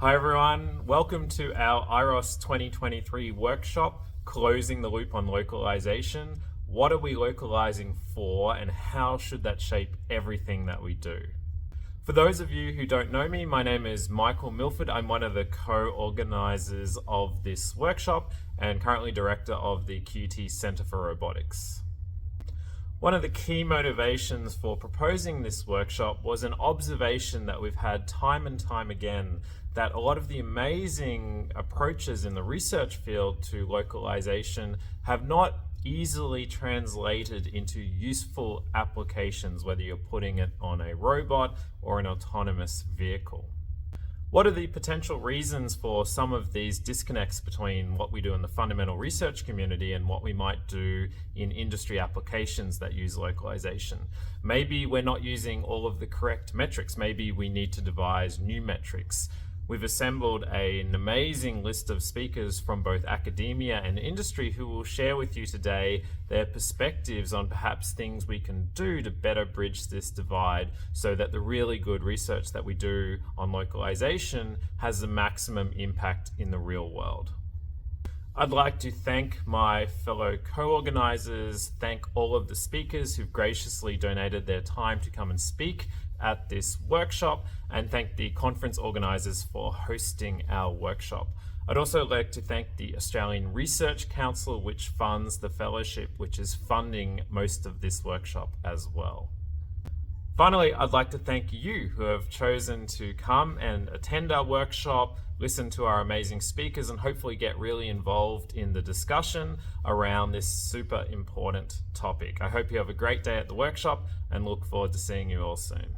Hi everyone, welcome to our IROS2023 workshop, Closing the Loop on Localization. What are we localizing for and how should that shape everything that we do? For those of you who don't know me, my name is Michael Milford. I'm one of the co-organizers of this workshop and currently director of the QT Center for Robotics. One of the key motivations for proposing this workshop was an observation that we've had time and time again, that a lot of the amazing approaches in the research field to localization have not easily translated into useful applications, whether you're putting it on a robot or an autonomous vehicle. What are the potential reasons for some of these disconnects between what we do in the fundamental research community and what we might do in industry applications that use localization? Maybe we're not using all of the correct metrics. Maybe we need to devise new metrics. We've assembled an amazing list of speakers from both academia and industry who will share with you today their perspectives on perhaps things we can do to better bridge this divide so that the really good research that we do on localization has the maximum impact in the real world. I'd like to thank my fellow co-organizers, thank all of the speakers who've graciously donated their time to come and speak at this workshop, and thank the conference organizers for hosting our workshop. I'd also like to thank the Australian Research Council, which funds the fellowship, which is funding most of this workshop as well. Finally, I'd like to thank you who have chosen to come and attend our workshop, listen to our amazing speakers, and hopefully get really involved in the discussion around this super important topic. I hope you have a great day at the workshop and look forward to seeing you all soon.